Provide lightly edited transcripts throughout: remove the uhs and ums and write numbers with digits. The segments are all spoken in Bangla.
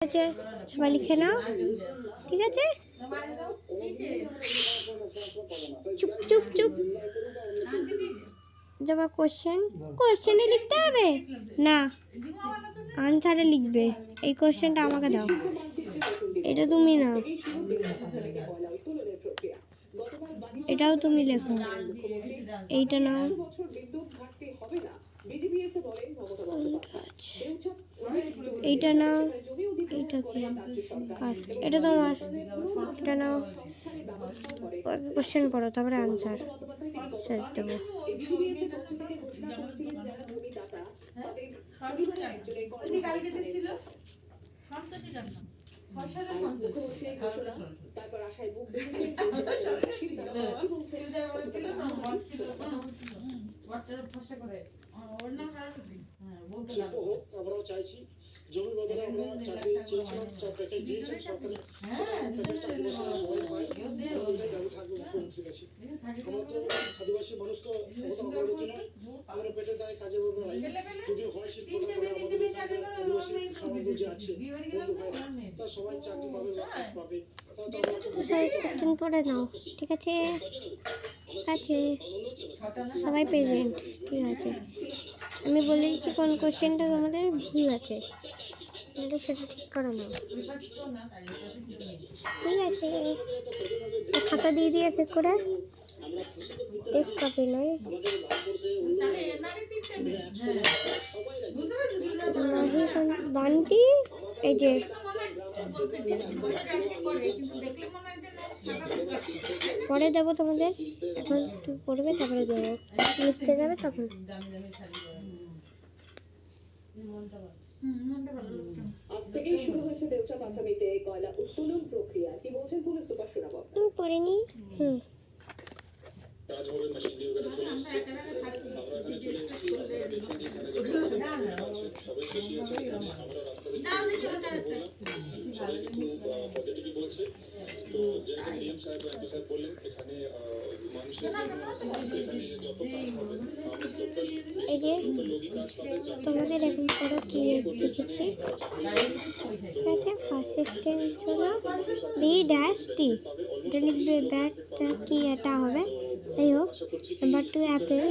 আছে, সবাই লিখে নাও, ঠিক আছে? চুপ চুপ চুপ। তোমার কোশ্চেনে লিখতে হবে না, আনসারে লিখবে। এই কোশ্চেনটা আমাকে দাও, এটা তুমি না, এটাও তুমি লেখো। এইটা নাও, এইটা নাও, এইটা কি? এটা তোমার, এটা নাও। কোশ্চেন পড়ো, তারপরে আনসার সেট দেবো। আমরাও চাইছি জমি বদলে আমরা চাকরি চেয়েছিলাম, সব প্যাকেজ দিয়েছেন সরকারে, সবাই পায়, দাবি থাকবে মুখ্যমন্ত্রীর কাছে। আমরা তো আদিবাসী মানুষ তো অবগতি নয়, আমরা পেটের দায়ে কাজে বলবো নাই, যদি হয় শিল্পটা আদিবাসী সমাজ যে আছে বন্ধু ভাই, তা সবাই চাকরি পাবে বা কাজ পাবে। কোশ্চেন পড়ে নাও, ঠিক আছে? আছে সবাই প্রেজেন্ট, ঠিক আছে? আমি বলে দিচ্ছি কোন কোশ্চেনটা তোমাদের ভুল আছে, সেটা ঠিক করে নাও, ঠিক আছে? খাতা দিয়ে দিয়ে এক করে টেস্ট কপি নয়, বান্টি। এই যে পরে দেবো তোমাদের, এখন তুমি পড়বে তারপরে দেবো, লিখতে যাবে তখন। আজ থেকেই শুরু হয়েছে দেউচা পাচামিতে কয়লা উত্তোলন প্রক্রিয়া। কি বলছেন পুলিশ সুপার শোনাবো? তুমি পড়ে নি। কাজ হবে, মেশিনারি वगैरह চলে এসেছে, আমরা এখানে চলে এসেছি। আপনারা দেখুন এখানে যে সবাই খুশি আছে, এখানে আমরা রাস্তা দেখে সবাই কিন্তু পজিটিভই বলছে। তো যেরকম ডিএম সাহেব এমপি সাহেব বললেন, এখানে মানুষের এখানে যত কাজ হবে এই যে তোমাদের এখন পড়ো কি লিখেছি, ঠিক আছে? ফার্স্ট সেন্টেন্স হলো বি ড্যাশ টি, এটা লিখবে, ব্যাটটা কি এটা হবে, যাই হোক। নাম্বার 2 অ্যাপেল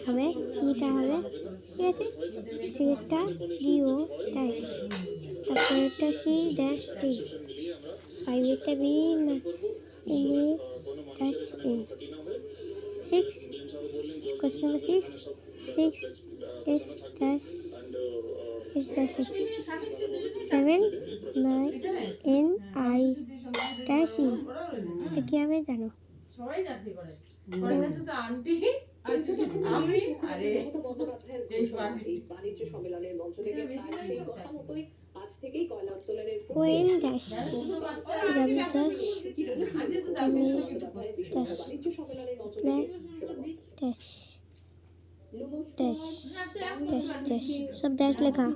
হবে, ইটা হবে, ঠিক আছে? সিটা ডিও ড্যাশ, তারপরে এটা সি ড্যাশ টি, 5 এটা বি না a dash a, 6 question number 6 is dash 6, 7 9 n I dash e, এটা কি হবে জানো? সবাই চাকরি করে, শুধু আন্টি আমি আরে এই বাণিজ্য সম্মেলনের মঞ্চ থেকে সেই কথা মতোই আজ থেকেই কয়লা উত্তোলনের কোয়েন ড্যাশ জাম ড্যাশ বাণিজ্য সম্মেলনের মঞ্চ থেকে ড্যাশ ড্যাশ ড্যাশ ড্যাশ, সব ড্যাশ লেখা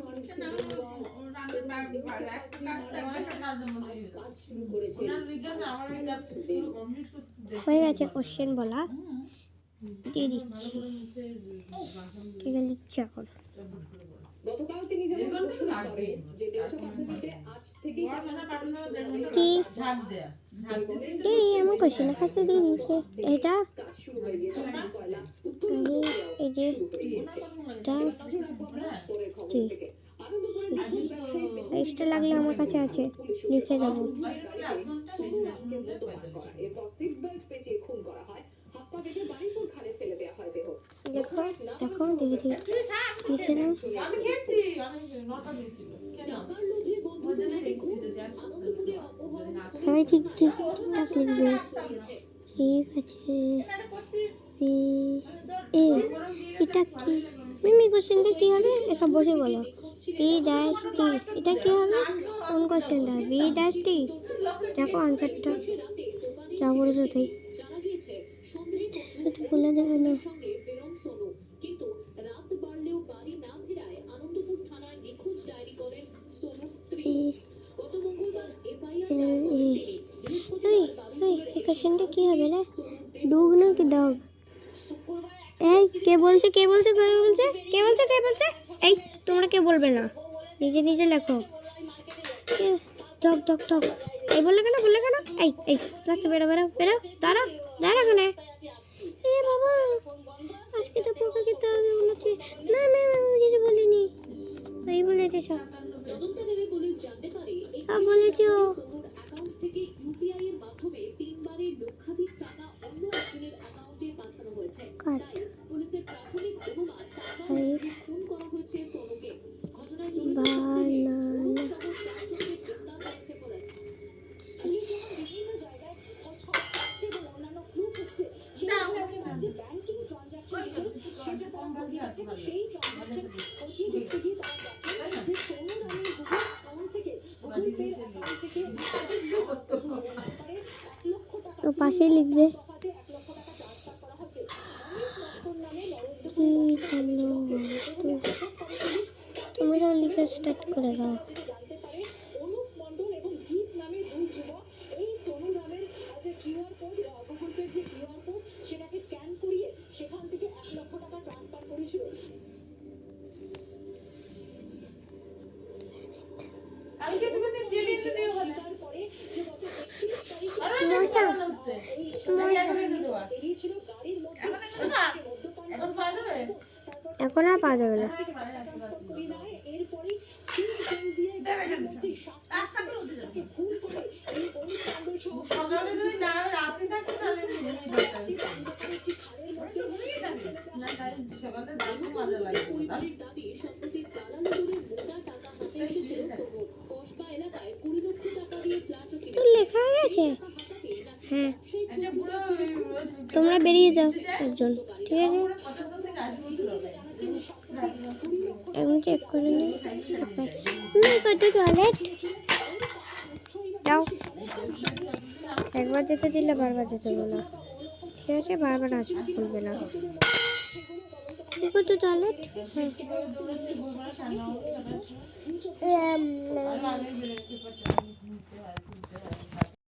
হয়ে গেছে। কোশ্চেন বলা দিয়ে দিচ্ছি, ঠিক আছে? লিখছি এখন। গতকাল তিনি যেমন ঘোষণা করেন যে দেউচা পাচামিতে আজ থেকেই কি ঝাড় দেয়া এই আমার কোশ্চেন ফার্স্টে দিয়ে দিয়েছে, এটা কাজ শুরু হয়ে গিয়েছে। কয়লা এই যে এটা কি এক্সট্রা লাগলে আমার কাছে আছে, লিখে দেবো। এরপর সিট বেল্ট পেঁচিয়ে খুন করা হয়, হাত পা বেঁধে বাড়িপুর খালে ফেলে দেওয়া হয় দেহ। দেখো দেখো দেখি লিখে নাও। আমি খেয়েছি, অনেক নটা দিয়েছিল টাকার লোভে বন্ধুদের দেখুন আনন্দপুরে অপহরণ সবাই ঠিক ঠিক ঠিকঠাক লিখবে, ঠিক আছে? এ এটা কি মিমি? কোশ্চেনটা কি হবে লেখা, বসে বলো। বি ড্যাশ টি, এটা কি হবে? কোন কোশ্চেনটা? বি ড্যাশ টি, দেখো আনসারটা যা বলেছো তাই, জানা গিয়েছে সেটা বলে দেবে না। সঙ্গে প্রেরণ সোনু, কিন্তু রাত বাড়লেও বাড়ি না ফেরায় আনন্দপুর থানায় নিখোঁজ ডায়েরি করেন সোনুর স্ত্রী। গত মঙ্গলবার এফআইআর দায়ের করেন তিনি। এই কোশ্চেনটা কি হবে রে? ডগ নাকি ডগ? এই কে বলছে কে বলছে কে বলছে কে বলছে কে বলছে? এই তোমরা কে বলবে না, নিজে নিজে লেখো। টক টক টক এই বললে কেন এই রাস্তা বেরো দাঁড়া কেন এ বাবা আজকে তো পোকা খেতে হবে মনে হচ্ছে না আমি কিছু বলিনি এই বলেছে সব তদন্তে নেমে পুলিশ জানতে পারে এই বলেছো সোনুর অ্যাকাউন্ট থেকে ইউপিআই এর মাধ্যমে 3 বারে লক্ষাধিক টাকা অন্য একজনের অ্যাকাউন্টে পাঠানো হয়েছে। তাই পুলিশের প্রাথমিক অনুমান টাকা খুন করা হয়েছে সোনুকে। ঘটনায় জড়িত বানানা সহ 4 জনকে গ্রেফতার করেছে পুলিশ। পুলিশ যখন বিভিন্ন জায়গায় খোঁজ এবং অন্যান্য ক্লু খুঁজছে ব্যাংকিং ট্রানজাকশন সেটা তারা খতিয়ে দেখে সেই ট্রানজাকশন খতিয়ে দেখতে গিয়ে তারা দেখে যে সোনু নামের গুগল অ্যাকাউন্ট থেকে গুগল পে অ্যাকাউন্ট থেকে 1 লক্ষ টাকা তো পাশেই লিখবে দফাতে 1 লক্ষ টাকা ট্রান্সফার করা হচ্ছে। অমিত লস্কর নামে কি বললো তুমি সব লিখে স্টার্ট করে দাও জানতে পারে অনুপ মণ্ডল এবং দীপ নামের 2 যুবক এই সোনু নামের যে কিউআর কোড গুগল পের যে কিউআর কোড সেটাকে স্ক্যান করিয়ে সেখান থেকে 1 লক্ষ টাকা ট্রান্সফার করেছিল। কালকে তুমি জেলে এনে দিও বলে তারপরে যে গত 31 তারিখে আরে মজা। এই বেরিয়েছিল গাড়ির মধ্যে এখন পাওয়া যাবে এখন আর পাওয়া যাবে না করি না এরপরই তিন জেল দিয়ে গাড়ির মধ্যে তাকে খুন করে এই অনুপ মণ্ডল সহ সকালে যদি না রাতে থাকতে তাহলে ঘুমিয়ে যেতাম খালের মধ্যে না তাই সকালে দারুণ মজা লাগে পরিবারের দাবি সম্প্রতি দালালদের মোটা টাকা হাতে এসেছিল সোনু। কসবা এলাকায় 20 লক্ষ টাকা দিয়ে ফ্ল্যাটও তো কিনেছে। লেখা হয়ে গেছে হ্যাঁ এটা পুরো তোমরা বেরিয়ে যাও একজন ঠিক আছে পুরো 75 থেকে 80 বছর হবে এখন চেক করে নি কত টয়লেট যাও একবার যেতে দিলে বারবার যেতে বলো ঠিক আছে বারবার আসবে বলবে না কত টয়লেট দৌড়াচ্ছি বলবো না সামনে হ্যাঁ আর আগে বেরো